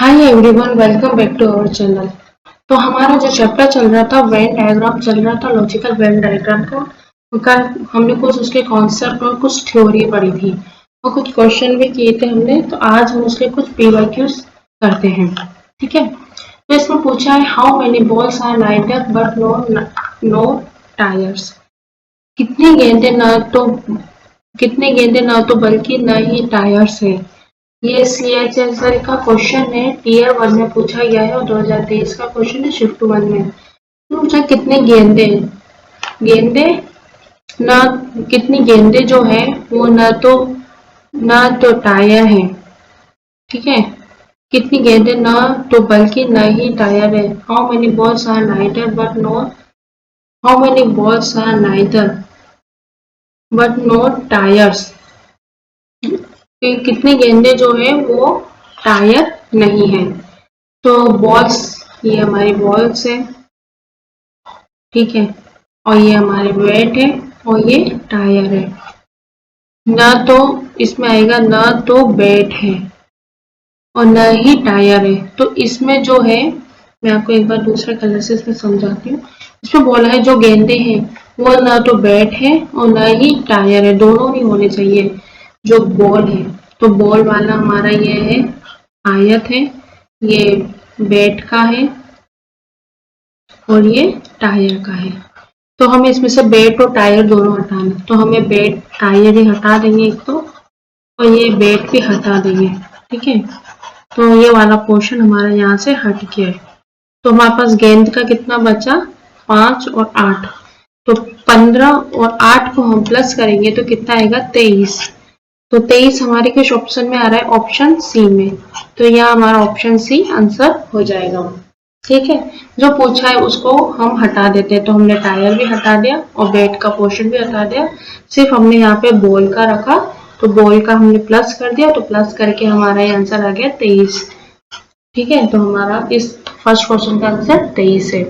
Hi everyone, welcome back to our channel. तो हमारा जो चैप्टर चल रहा था वेन डायग्राम चल रहा था, लॉजिकल वेन डायग्राम का हमने कुछ उसके कॉन्सेप्ट और कुछ थ्योरी पढ़ी थी और कुछ क्वेश्चन भी किए थे हमने। तो आज हम उसके कुछ पीवाईक्यूज करते हैं, ठीक है। तो इसमें पूछा है how many balls are lighter but no tyres. कितनी गेंदें ना तो बल्कि न ही टायर्स है। ये CHSL का क्वेश्चन है, टीयर 1 में पूछा गया है और 2023 का क्वेश्चन है शिफ्ट 1 में। तो पूछा कितने गेंदे गेंदे ना कितनी गेंदे जो है वो ना तो टायर है, ठीक है। कितनी गेंदे ना तो बल्कि न ही टायर है। How many balls are neither but no how many balls are neither but no tyres. कितनी गेंदे जो है वो टायर नहीं है। तो बॉल्स, ये हमारी बॉल्स है, ठीक है, और ये हमारे बैट है और ये टायर है। ना तो इसमें आएगा ना तो बैट है और न ही टायर है। तो इसमें जो है, मैं आपको एक बार दूसरे कलर से इसमें समझाती हूँ। इसमें बोला है जो गेंदे हैं वो ना तो बैट है और ना ही टायर है, दोनों नहीं होने चाहिए। जो बॉल है तो बॉल वाला हमारा ये है, आयत है, ये बैट का है और ये टायर का है। तो हमें इसमें से बैट और टायर दोनों हटाना, तो हमें बैट टायर ही हटा देंगे एक तो, और ये बैट भी हटा देंगे, ठीक है। तो ये वाला पोर्शन हमारा यहाँ से हट गया है। तो हमारे पास गेंद का कितना बचा, 5 और 8। तो 15 और 8 को हम प्लस करेंगे तो कितना आएगा, 23। तो 23 हमारे किस ऑप्शन में आ रहा है, ऑप्शन सी में। तो यहाँ हमारा ऑप्शन सी आंसर हो जाएगा, ठीक है। जो पूछा है उसको हम हटा देते हैं। तो हमने टायर भी हटा दिया और बैट का पोर्शन भी हटा दिया, सिर्फ हमने यहाँ पे बॉल का रखा। तो बॉल का हमने प्लस कर दिया, तो प्लस करके हमारा ये आंसर आ गया 23, ठीक है। तो हमारा इस फर्स्ट क्वेश्चन का आंसर 23 है।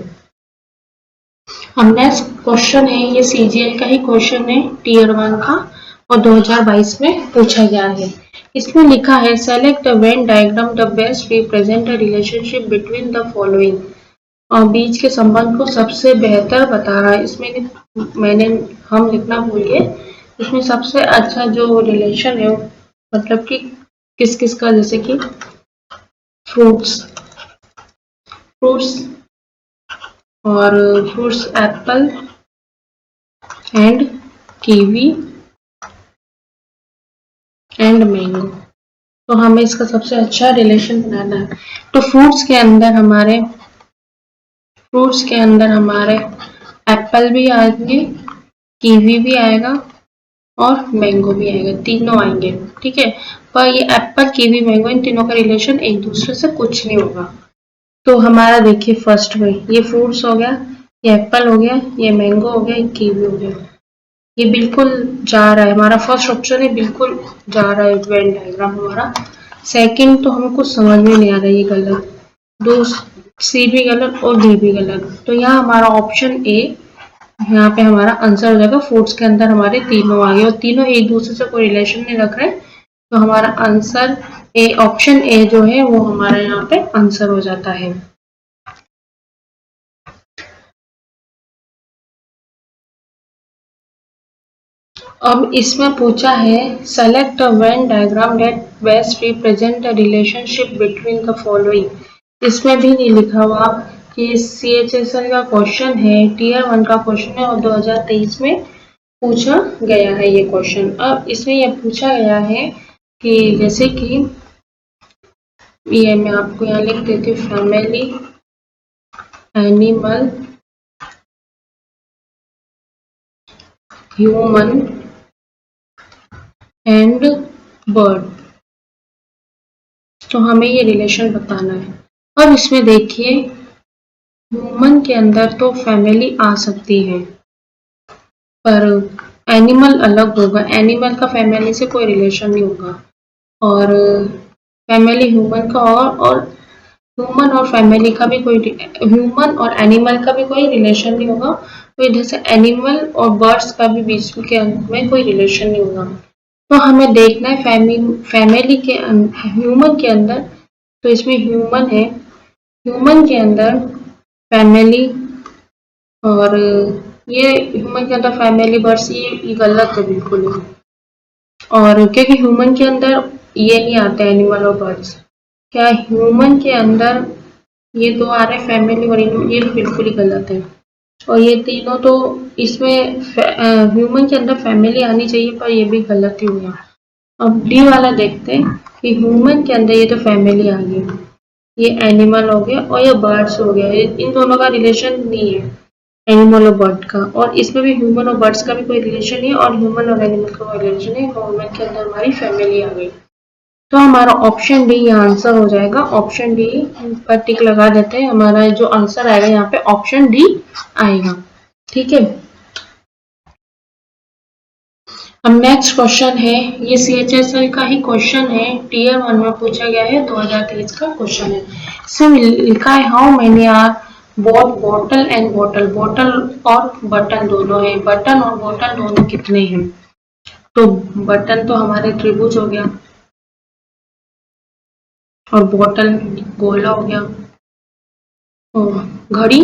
अब नेक्स्ट क्वेश्चन है, ये CGL का ही क्वेश्चन है, टीयर 1 का, और 2022 में पूछा गया है। इसमें लिखा है select the Venn diagram the best represent the relationship between the following. और बीच के संबंध को सबसे बेहतर बता रहा है। इसमें हम लिखना भूल गए। इसमें सबसे अच्छा जो रिलेशन है, मतलब कि किस किस का, जैसे कि फ्रूट्स फ्रूट्स और fruits Apple and kiwi and mango. तो हमें इसका सबसे अच्छा रिलेशन बनाना है। तो फ्रूट्स के अंदर हमारे एप्पल भी आएंगे, कीवी भी आएगा और मैंगो भी आएगा, तीनों आएंगे, ठीक है। पर ये एप्पल कीवी मैंगो इन तीनों का रिलेशन एक दूसरे से कुछ नहीं होगा। तो हमारा देखिए फर्स्ट में ये फ्रूट्स हो गया, ये एप्पल हो गया, ये मैंगो हो गया, ये कीवी हो गया। ये बिल्कुल जा रहा है, हमारा फर्स्ट ऑप्शन है, बिल्कुल जा रहा है वेन डायग्राम हमारा। सेकंड तो हमें कुछ समझ में नहीं आ रहा है, ये गलत, दो, सी भी गलत और डी भी गलत। तो यहाँ हमारा ऑप्शन ए, यहाँ पे हमारा आंसर हो जाएगा। फ्रूट्स के अंदर हमारे तीनों आ गए और तीनों एक दूसरे से कोई रिलेशन नहीं रख रहे। तो हमारा आंसर ए, ऑप्शन ए जो है वो हमारा यहाँ पे आंसर हो जाता है। अब इसमें पूछा है select a Venn diagram that best represent the relationship between the following. इसमें भी नहीं लिखा हुआ कि CHSL का क्वेश्चन है, टीयर 1 का क्वेश्चन है और 2023 में पूछा गया है ये क्वेश्चन। अब इसमें यह पूछा गया है कि जैसे कि ये मैं आपको यहाँ लिख देती हूँ, family, animal, human and bird. तो हमें ये रिलेशन बताना है। अब इसमें देखिए ह्यूमन के अंदर तो फैमिली आ सकती है, पर एनिमल अलग होगा, एनिमल का फैमिली से कोई रिलेशन नहीं होगा। और फैमिली ह्यूमन का और ह्यूमन और फैमिली का भी कोई, ह्यूमन और एनिमल का भी कोई रिलेशन नहीं होगा। तो इधर से एनिमल और बर्ड्स का भी बीच में कोई रिलेशन नहीं होगा। तो हमें देखना है फैमिली के ह्यूमन के अंदर तो इसमें ह्यूमन है, ह्यूमन के अंदर फैमिली, और ये ह्यूमन के अंदर फैमिली बर्ड्स, ये गलत है बिल्कुल ही। और क्योंकि ह्यूमन के अंदर ये नहीं आते एनिमल और बर्ड्स, क्या ह्यूमन के अंदर ये दो आ रहे फैमिली और ये बिल्कुल ही गलत है। और ये तीनों तो इसमें ह्यूमन के अंदर फैमिली आनी चाहिए, पर ये भी गलत ही हुआ। अब डी वाला देखते हैं कि ह्यूमन के अंदर ये तो फैमिली आ गई, ये एनिमल हो गया और ये बर्ड्स हो गया, इन दोनों का रिलेशन नहीं है एनिमल और बर्ड का, और इसमें भी ह्यूमन और बर्ड्स का भी कोई रिलेशन नहीं है, और ह्यूमन और एनिमल का कोई रिलेशन नहीं है। ह्यूमन के अंदर हमारी फैमिली आ गई, तो हमारा ऑप्शन डी यहाँ आंसर हो जाएगा। ऑप्शन डी पर टिक लगा देते हैं, हमारा जो आंसर आएगा यहाँ पे ऑप्शन डी आएगा। ठीक है, अब नेक्स्ट क्वेश्चन है, ये CHSL का ही क्वेश्चन है, टीयर 1 में पूछा गया है, 2023 का क्वेश्चन है। इसमें लिखा है how many are boat bottle and bottle, bottle और बटन दोनों है, बटन और बॉटल दोनों कितने हैं। तो बटन तो हमारे त्रिभुज हो गया और बॉटल गोला हो गया, और घड़ी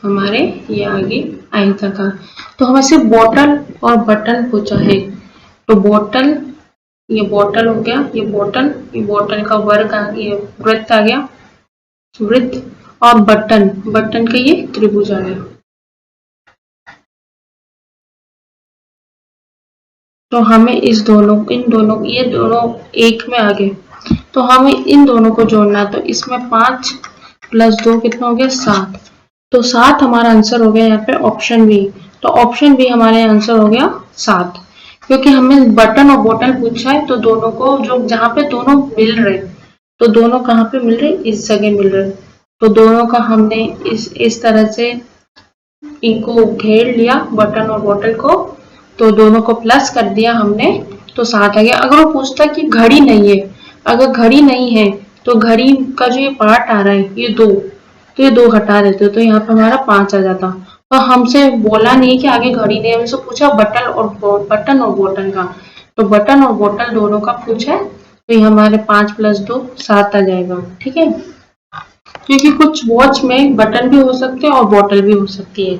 हमारे ये आगे आयताकार। तो हमसे बॉटल और बटन पूछा है, तो बॉटल, ये बॉटल हो गया, ये बॉटल का वर्ग आ गया, वृत्त आ गया, वृत्त, और बटन, बटन का ये त्रिभुज आ गया। तो हमें इन दोनों ये दोनों एक में आ गए, तो हमें इन दोनों को जोड़ना, तो इसमें 5 + 2 कितना हो गया 7, तो 7 हमारा आंसर हो गया यहाँ पे ऑप्शन बी। तो ऑप्शन बी हमारे आंसर हो गया 7, क्योंकि हमें बटन और बॉटल पूछा है, तो दोनों को जो जहाँ पे दोनों मिल रहे, तो दोनों कहाँ पे मिल रहे, इस जगह मिल रहे, तो दोनों का हमने इस तरह से इनको घेर लिया बटन और बॉटल को, तो दोनों को प्लस कर दिया हमने, तो 7 आ गया। अगर वो पूछता कि घड़ी नहीं है, अगर घड़ी नहीं है तो घड़ी का जो ये पार्ट आ रहा है ये 2, तो ये 2 हटा देते तो यहाँ पे हमारा 5 आ जाता। तो हमसे बोला नहीं कि आगे घड़ी नहीं, हमसे पूछा बटन और बॉटल का, तो बटन और बॉटल दोनों का पूछा है, तो ये हमारे 5 + 2 7 आ जाएगा। ठीक है, क्योंकि कुछ वॉच में बटन भी हो सकते हैं और बॉटल भी हो सकती है,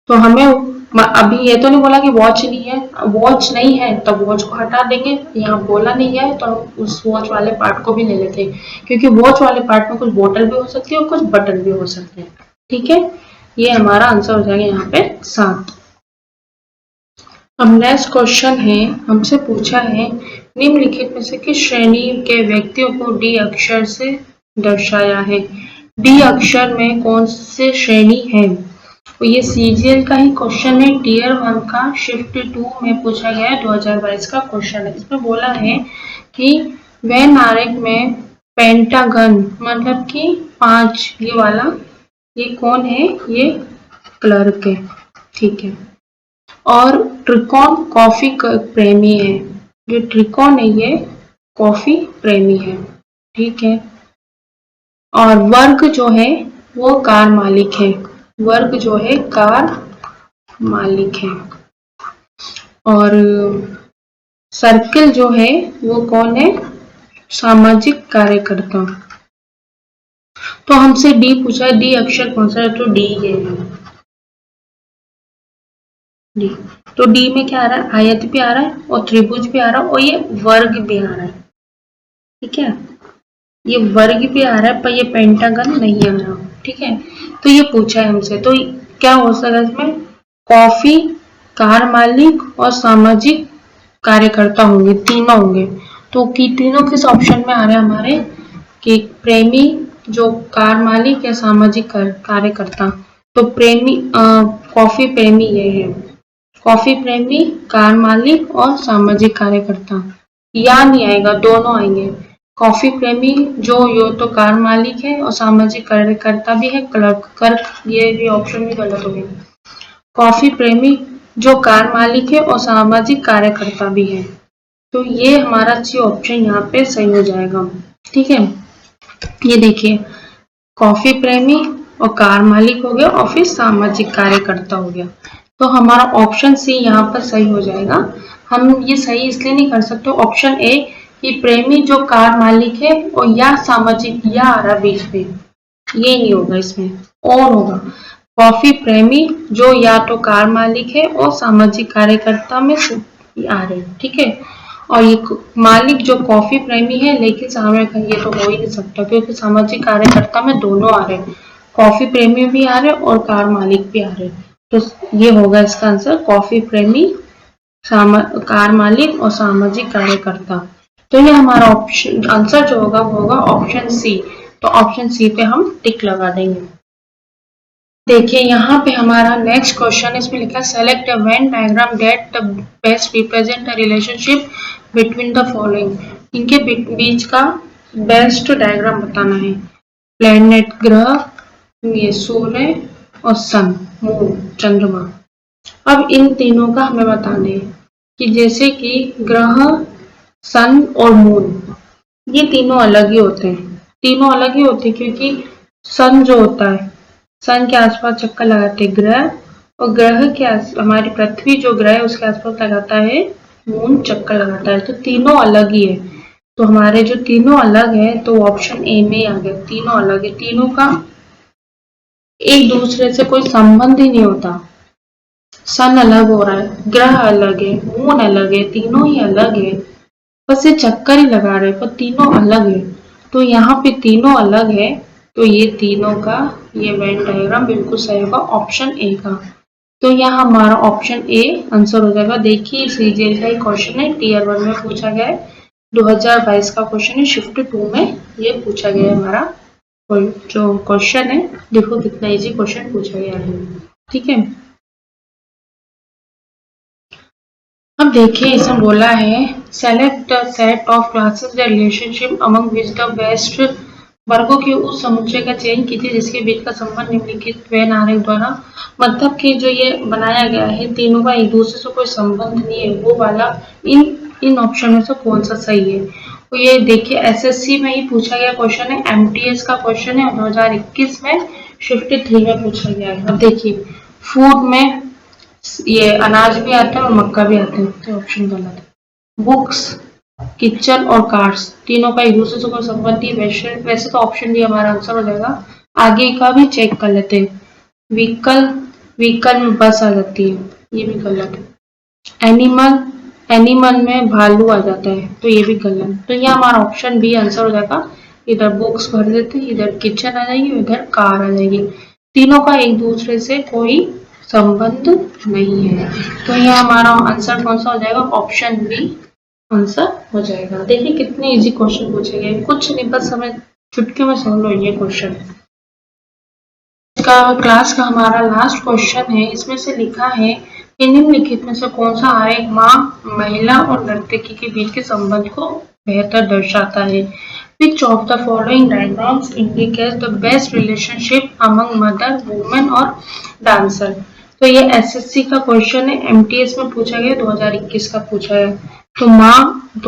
तो हमें अभी ये तो नहीं बोला कि वॉच नहीं है, वॉच नहीं है तो वॉच को हटा देंगे, यहाँ बोला नहीं है तो उस वॉच वाले पार्ट को भी ले लेते हैं, क्योंकि वॉच वाले पार्ट में कुछ बॉटल भी हो सकती है और कुछ बटन भी हो सकते हैं। ठीक है, ये हमारा आंसर हो जाएगा यहाँ पे 7। अब नेक्स्ट क्वेश्चन है, हमसे पूछा है निम्नलिखित में से किस श्रेणी के व्यक्तियों को डी अक्षर से दर्शाया है। डी अक्षर में कौन से श्रेणी है, तो ये CGL का ही क्वेश्चन है, टीयर 1 का शिफ्ट 2 में पूछा गया है, 2022 का क्वेश्चन है। इसमें बोला है कि वेन आरेख में पेंटागन मतलब कि 5, ये वाला, ये कौन है, ये क्लर्क है। ठीक है, और त्रिकोण कॉफी प्रेमी है, जो त्रिकोण है ये कॉफी प्रेमी है। ठीक है, और वर्ग जो है वो कार मालिक है, वर्ग जो है कार मालिक है, और सर्किल जो है वो कौन है, सामाजिक कार्यकर्ता। तो हमसे डी पूछा है, डी अक्षर कौन सा है, तो डी ये है, डी। तो डी में क्या आ रहा है, आयत भी आ रहा है और त्रिभुज भी आ रहा है और ये वर्ग भी आ रहा है। ठीक है, ये वर्ग भी आ रहा है पर ये पेंटागन नहीं आ रहा। ठीक है, तो ये पूछा है हमसे, तो क्या हो सकता है इसमें, कॉफी, कार मालिक और सामाजिक कार्यकर्ता होंगे, तीनों होंगे। तो कि तीनों किस ऑप्शन में आ रहे हैं हमारे, कि प्रेमी, जो कार मालिक या सामाजिक कार्यकर्ता। तो प्रेमी, कॉफी प्रेमी ये है, कॉफी प्रेमी, कार मालिक और सामाजिक कार्यकर्ता, या नहीं आएगा, दोनों आएंगे। कॉफी प्रेमी जो यो तो कार मालिक है और सामाजिक कार्यकर्ता भी है, क्लर्क, ये भी ऑप्शन भी गलत हो गया। कॉफी प्रेमी जो कार मालिक है और सामाजिक कार्यकर्ता भी है, तो ये हमारा सी ऑप्शन यहाँ पे सही हो जाएगा। ठीक है, ये देखिए कॉफी प्रेमी और कार मालिक हो गया और फिर सामाजिक कार्यकर्ता हो गया, तो हमारा ऑप्शन सी यहाँ पर सही हो जाएगा। हम ये सही इसलिए नहीं कर सकते, ऑप्शन ए कि प्रेमी जो कार मालिक है और या सामाजिक या आ रहा बीच में, ये नहीं होगा, इसमें और होगा। कॉफी प्रेमी जो या तो कार मालिक है और सामाजिक कार्यकर्ता में आ रहे, ठीक है। और ये मालिक जो कॉफी प्रेमी है लेकिन सामने ये तो हो ही नहीं सकता क्योंकि सामाजिक कार्यकर्ता में दोनों आ रहे, कॉफी प्रेमी भी आ रहे और कार मालिक भी आ रहे, तो ये होगा इसका आंसर कॉफी प्रेमी, कार मालिक और सामाजिक कार्यकर्ता। तो ये हमारा ऑप्शन आंसर जो होगा वो होगा ऑप्शन सी। तो ऑप्शन सी पे हम टिक लगा देंगे। देखिए यहाँ पे हमारा नेक्स्ट क्वेश्चन, इसमें लिखा है select a Venn diagram that the best represent the relationship between the following. इनके बीच का बेस्ट डायग्राम बताना है। प्लैनेट ग्रह, ये सूर्य और सन मून चंद्रमा। अब इन तीनों का हमें बताना है कि जैसे कि ग्रह, सन और मून, ये तीनों अलग ही होते हैं, तीनों अलग ही होते हैं क्योंकि सन जो होता है, सन के आसपास चक्कर लगाते हैं ग्रह, और ग्रह के हमारी पृथ्वी जो ग्रह है उसके आसपास लगाता है मून, चक्कर लगाता है, तो तीनों अलग ही है। तो हमारे जो तीनों अलग है तो ऑप्शन ए में आ गया, तीनों अलग है, तीनों का एक दूसरे से कोई संबंध ही नहीं होता। सन अलग हो रहा है, ग्रह अलग है, मून अलग है, तीनों ही अलग है, बस ये चक्कर ही लगा रहे पर तीनों अलग है। तो यहाँ पे तीनों अलग है, तो ये तीनों का ये वेन डायग्राम बिल्कुल सही होगा ऑप्शन ए का। तो यहाँ हमारा ऑप्शन ए आंसर हो जाएगा। देखिए सीजीएल का क्वेश्चन है, टीयर 1 में पूछा गया है, 2022 का क्वेश्चन है, शिफ्ट 2 में ये पूछा गया है हमारा जो क्वेश्चन है। देखो कितना इजी क्वेश्चन पूछा गया है, ठीक है। अब देखिए इसमें बोला है select the set of classes the relationship among which the best, वर्गों के उस समुच्चय का चयन कीजिए जिसके बीच का संबंध निम्नलिखित वेन आरेख द्वारा, मतलब कि जो ये बनाया गया है तीनों का एक दूसरे से कोई संबंध नहीं है, वो वाला इन ऑप्शन में से कौन सा सही है। तो ये देखिए एसएससी में ही पूछा गया क्वेश्चन है, एमटीएस का क्वेश्चन है, 2021 में शिफ्ट 3 में पूछा गया है। अब देखिए फूड में ये अनाज भी आता है और मक्का भी आता है, तो ऑप्शन गलत है। बुक्स, किचन और कार्स, तीनों का एक दूसरे से कोई संबंध नहीं, वैसे तो ऑप्शन डी हमारा आंसर हो जाएगा। आगे का भी चेक कर लेते हैं। व्हीकल में बस आ जाती है, ये भी गलत है। एनिमल में भालू आ जाता है, तो ये भी गलत। तो ये हमारा ऑप्शन बी आंसर हो जाएगा। इधर बुक्स भर देते हैं, इधर किचन आ जाएगी, इधर कार आ जाएगी, तीनों का एक दूसरे से कोई संबंध नहीं है। तो यह हमारा आंसर कौन सा हो जाएगा, ऑप्शन बी आंसर हो जाएगा। देखिए कितने इजी क्वेश्चन पूछे गए, कुछ नहीं बस हमें चुटकी में समझ लो ये क्वेश्चन। क्लास का हमारा लास्ट क्वेश्चन है, इसमें से लिखा है कि निम्नलिखित में से कौन सा आरेख माँ, महिला और नर्तकी के बीच के संबंध को बेहतर दर्शाता है। Which of the following diagrams indicates the best relationship among mother, woman और dancer। तो ये एसएससी का क्वेश्चन है, एमटीएस में पूछा गया, 2021 का पूछा है। तो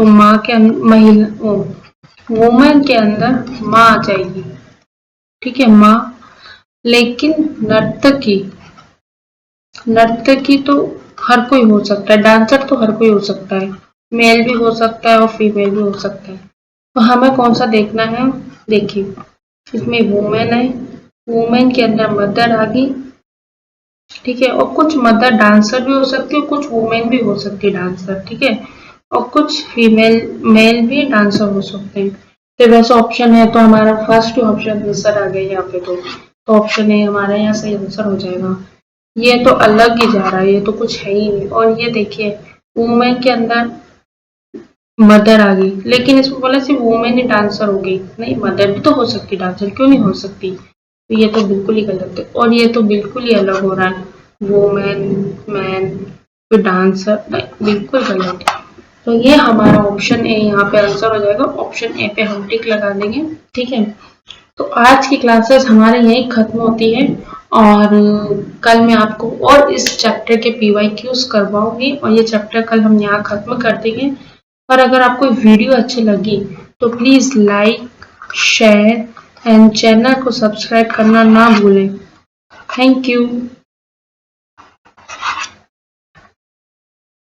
माँ के महिला वुमेन के अंदर माँ आ जाएगी, ठीक है माँ, लेकिन नर्तकी तो हर कोई हो सकता है, डांसर तो हर कोई हो सकता है, मेल भी हो सकता है और फीमेल भी हो सकता है। तो हमें कौन सा देखना है, देखिए इसमें वुमेन है, वुमेन के अंदर मदर आ गई, ठीक है, और कुछ मदर डांसर भी हो सकती है, कुछ वुमेन भी हो सकती है डांसर, ठीक है, और कुछ फीमेल मेल भी डांसर हो सकते हैं। तो वैसे ऑप्शन है तो हमारा फर्स्ट ऑप्शन आंसर आ गया यहाँ पे, तो ऑप्शन है हमारा यहाँ सही आंसर हो जाएगा। ये तो अलग ही जा रहा है, ये तो कुछ है ही नहीं। और ये देखिए वुमेन के अंदर मदर आ गई, लेकिन इसमें बोला सिर्फ वुमेन ही डांसर हो गई, नहीं मदर भी तो हो सकती, डांसर क्यों नहीं हो सकती। तो ये तो बिल्कुल ही गलत है, और ये तो बिल्कुल ही अलग हो रहा है, वुमेन मैन तो डांसर, बिल्कुल गलत है। तो ये हमारा ऑप्शन ए यहाँ पे आंसर हो जाएगा, ऑप्शन ए पे हम टिक लगा देंगे, ठीक है। तो आज की क्लासेस हमारे यही खत्म होती है, और कल मैं आपको और इस चैप्टर के PYQs करवाऊंगी, और ये चैप्टर कल हम यहाँ खत्म कर देंगे। और अगर आपको वीडियो अच्छी लगी तो please like, share and channel को सब्सक्राइब करना ना भूलें। Thank you.